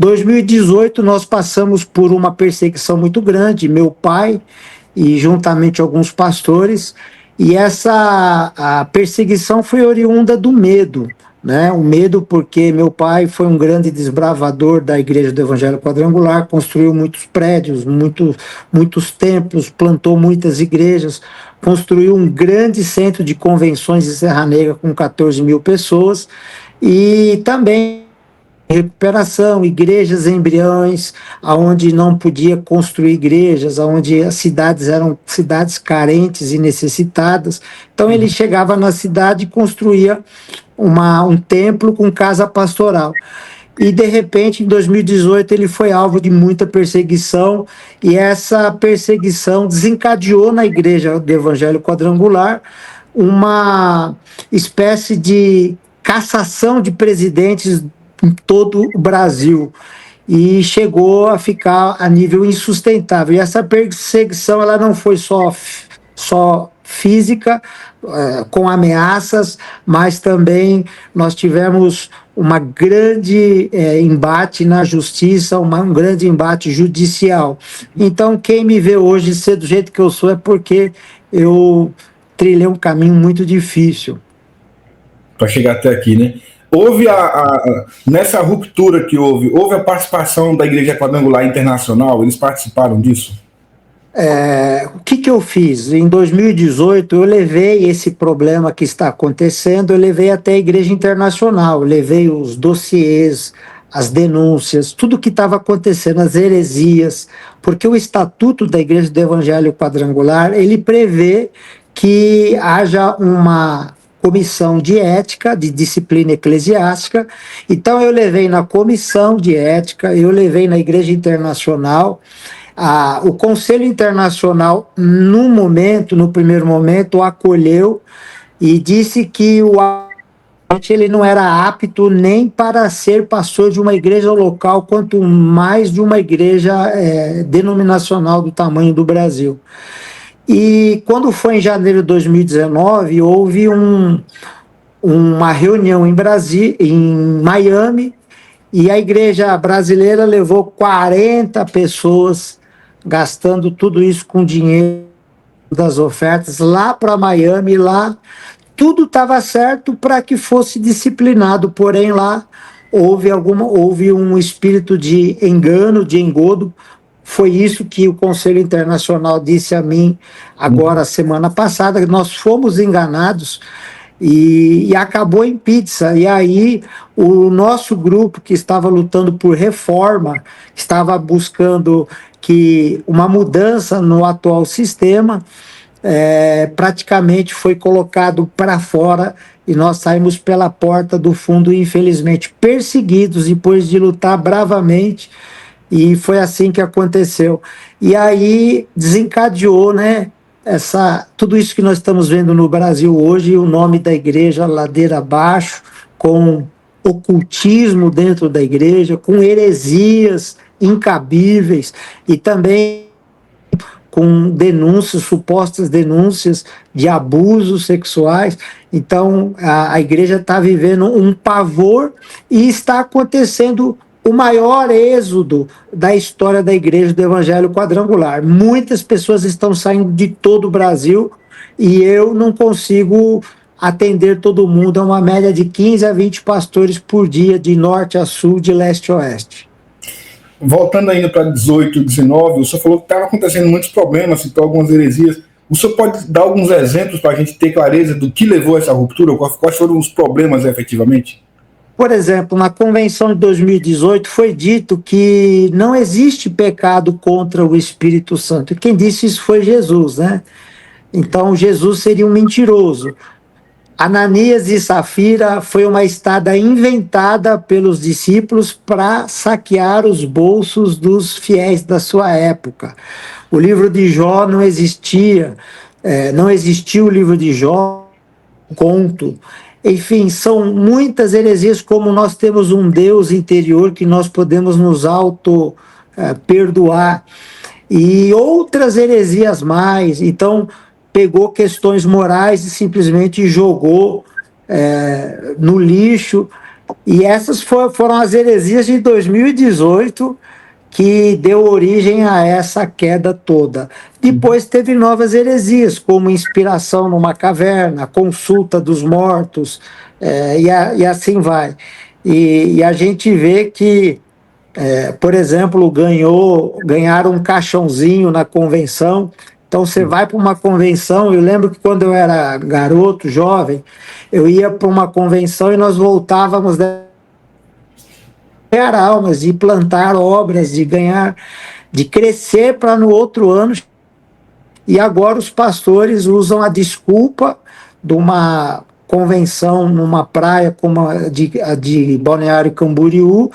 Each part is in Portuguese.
2018 nós passamos por uma perseguição muito grande, meu pai e juntamente alguns pastores, e a perseguição foi oriunda do medo, né? O medo porque meu pai foi um grande desbravador da Igreja do Evangelho Quadrangular, construiu muitos prédios, muitos templos, plantou muitas igrejas, construiu um grande centro de convenções em Serra Negra com 14 mil pessoas, e também recuperação, igrejas embriões, aonde não podia construir igrejas, aonde as cidades eram cidades carentes e necessitadas. Então ele chegava na cidade e construía um templo com casa pastoral. E de repente, em 2018, ele foi alvo de muita perseguição, e essa perseguição desencadeou na Igreja do Evangelho Quadrangular uma espécie de cassação de presidentes em todo o Brasil, e chegou a ficar a nível insustentável. E essa perseguição ela não foi só física, com ameaças, mas também nós tivemos uma grande embate na justiça, um grande embate judicial. Então, quem me vê hoje ser do jeito que eu sou é porque eu trilhei um caminho muito difícil. Para chegar até aqui, né? Houve nessa ruptura que houve a participação da Igreja Quadrangular Internacional? Eles participaram disso? O que eu fiz? Em 2018, eu levei esse problema que está acontecendo, eu levei até a Igreja Internacional, eu levei os dossiês, as denúncias, tudo que estava acontecendo, as heresias, porque o Estatuto da Igreja do Evangelho Quadrangular, ele prevê que haja uma comissão de ética, de disciplina eclesiástica. Então eu levei na comissão de ética, eu levei na Igreja Internacional. O Conselho Internacional, no primeiro momento, acolheu e disse que ele não era apto nem para ser pastor de uma igreja local, quanto mais de uma igreja denominacional do tamanho do Brasil. E quando foi em janeiro de 2019, houve uma reunião em Miami, e a igreja brasileira levou 40 pessoas, gastando tudo isso com dinheiro das ofertas, lá para Miami. Lá tudo estava certo para que fosse disciplinado, porém lá houve um espírito de engano, de engodo. Foi isso que o Conselho Internacional disse a mim agora, semana passada, que nós fomos enganados, e acabou em pizza. E aí o nosso grupo, que estava lutando por reforma, estava buscando uma mudança no atual sistema, praticamente foi colocado para fora, e nós saímos pela porta do fundo, infelizmente, perseguidos depois de lutar bravamente. E foi assim que aconteceu. E aí desencadeou, né, tudo isso que nós estamos vendo no Brasil hoje, o nome da igreja ladeira abaixo, com ocultismo dentro da igreja, com heresias incabíveis, e também com denúncias, supostas denúncias de abusos sexuais. Então a igreja está vivendo um pavor, e está acontecendo o maior êxodo da história da Igreja do Evangelho Quadrangular. Muitas pessoas estão saindo de todo o Brasil, e eu não consigo atender todo mundo. É uma média de 15 a 20 pastores por dia, de norte a sul, de leste a oeste. Voltando ainda para 18, 19, o senhor falou que estava acontecendo muitos problemas, citou algumas heresias. O senhor pode dar alguns exemplos para a gente ter clareza do que levou a essa ruptura? Quais foram os problemas efetivamente? Por exemplo, na Convenção de 2018 foi dito que não existe pecado contra o Espírito Santo. E quem disse isso foi Jesus, né? Então Jesus seria um mentiroso. Ananias e Safira foi uma estada inventada pelos discípulos para saquear os bolsos dos fiéis da sua época. O livro de Jó não existia, não existiu o livro de Jó, conto. Enfim, são muitas heresias. Como nós temos um Deus interior que nós podemos nos perdoar, e outras heresias mais. Então pegou questões morais e simplesmente jogou no lixo. E essas foram as heresias de 2018 que deu origem a essa queda toda. Depois teve novas heresias, como inspiração numa caverna, consulta dos mortos, e assim vai. E a gente vê que, por exemplo, ganharam um caixãozinho na convenção. Então você vai para uma convenção, eu lembro que quando eu era garoto, jovem, eu ia para uma convenção e nós voltávamos ganhar almas, de plantar obras, de ganhar, de crescer para no outro ano. E agora os pastores usam a desculpa de uma convenção numa praia como a de Balneário Camboriú,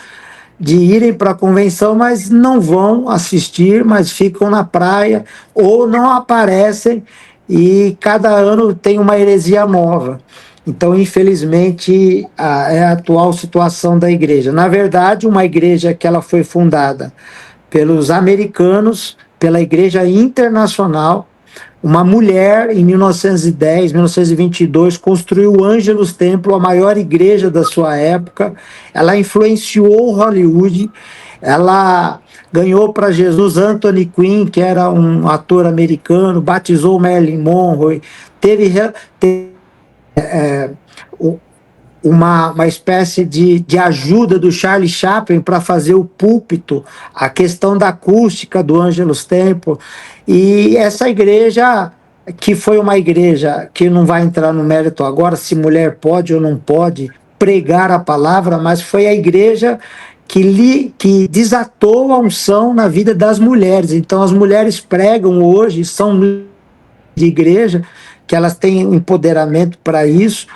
de irem para a convenção, mas não vão assistir, mas ficam na praia ou não aparecem, e cada ano tem uma heresia nova. Então, infelizmente, é a atual situação da igreja. Na verdade, uma igreja que ela foi fundada pelos americanos, pela Igreja Internacional, uma mulher, em 1910, 1922, construiu o Angelus Templo, a maior igreja da sua época. Ela influenciou Hollywood, ela ganhou para Jesus Anthony Quinn, que era um ator americano, batizou Marilyn Monroe, teve uma espécie de ajuda do Charlie Chaplin para fazer o púlpito, a questão da acústica do Angelus Temple. E essa igreja, que foi uma igreja que não vai entrar no mérito agora, se mulher pode ou não pode pregar a palavra, mas foi a igreja que desatou a unção na vida das mulheres. Então as mulheres pregam hoje, são de igreja, que elas têm empoderamento para isso,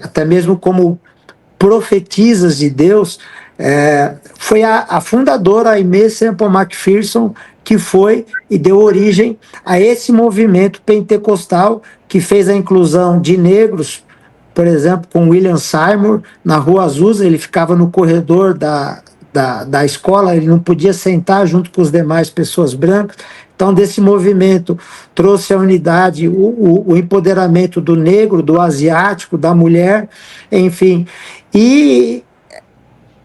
até mesmo como profetisas de Deus. Foi a fundadora, a Aimee Semple McPherson, que foi e deu origem a esse movimento pentecostal que fez a inclusão de negros, por exemplo, com William Seymour, na Rua Azusa. Ele ficava no corredor da escola, ele não podia sentar junto com as demais pessoas brancas. Então, desse movimento, trouxe a unidade, o empoderamento do negro, do asiático, da mulher, enfim. E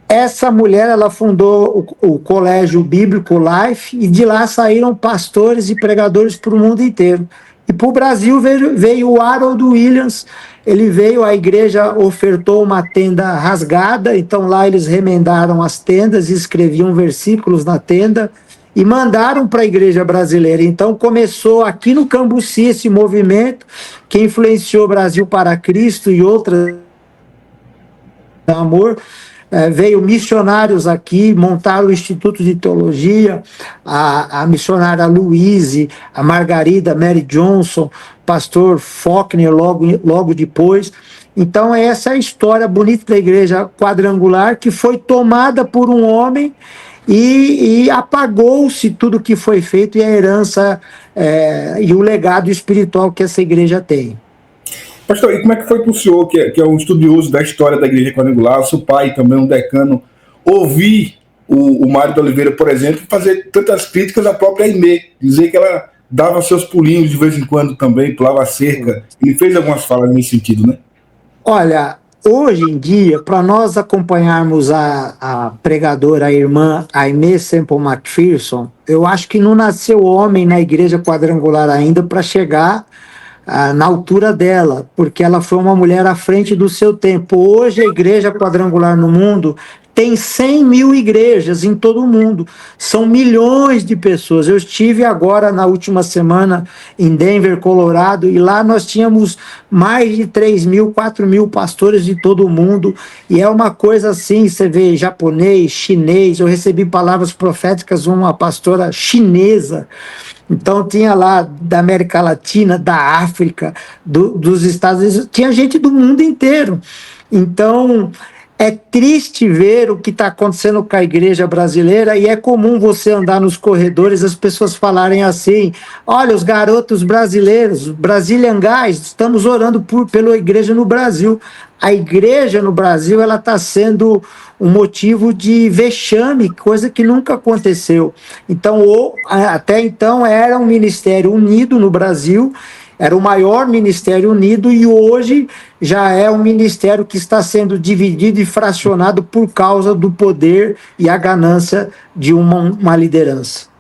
essa mulher, ela fundou o Colégio Bíblico Life, e de lá saíram pastores e pregadores para o mundo inteiro. E para o Brasil veio o Harold Williams. Ele veio, a igreja ofertou uma tenda rasgada, então lá eles remendaram as tendas e escreviam versículos na tenda e mandaram para a igreja brasileira. Então começou aqui no Cambuci esse movimento que influenciou o Brasil para Cristo e outras amor. Veio missionários aqui, montaram o Instituto de Teologia, a missionária Louise, a Margarida Mary Johnson, pastor Faulkner logo depois. Então essa é a história bonita da igreja quadrangular, que foi tomada por um homem e apagou-se tudo que foi feito, e a herança e o legado espiritual que essa igreja tem. Pastor, e como é que foi para o senhor, que é um estudioso da história da igreja quadrangular, seu pai também um decano, ouvir o Mário de Oliveira, por exemplo, fazer tantas críticas à própria Aimee, dizer que ela dava seus pulinhos de vez em quando também, pulava a cerca? Ele fez algumas falas nesse sentido, né? Olha, hoje em dia, para nós acompanharmos a pregadora, a irmã Aimee Semple McPherson, eu acho que não nasceu homem na igreja quadrangular ainda para chegar na altura dela, porque ela foi uma mulher à frente do seu tempo. Hoje a igreja quadrangular no mundo tem 100 mil igrejas em todo o mundo, são milhões de pessoas. Eu estive agora na última semana em Denver, Colorado, e lá nós tínhamos mais de 3 mil, 4 mil pastores de todo o mundo, e é uma coisa assim, você vê japonês, chinês. Eu recebi palavras proféticas de uma pastora chinesa. Então tinha lá da América Latina, da África, dos Estados Unidos, tinha gente do mundo inteiro. Então é triste ver o que está acontecendo com a igreja brasileira, e é comum você andar nos corredores, as pessoas falarem assim: olha, os garotos brasileiros, Brazilian Guys, estamos orando pela igreja no Brasil. A igreja no Brasil, ela está sendo um motivo de vexame, coisa que nunca aconteceu. Então, até então era um ministério unido no Brasil, Era o maior ministério unido e hoje já é um ministério que está sendo dividido e fracionado por causa do poder e a ganância de uma liderança.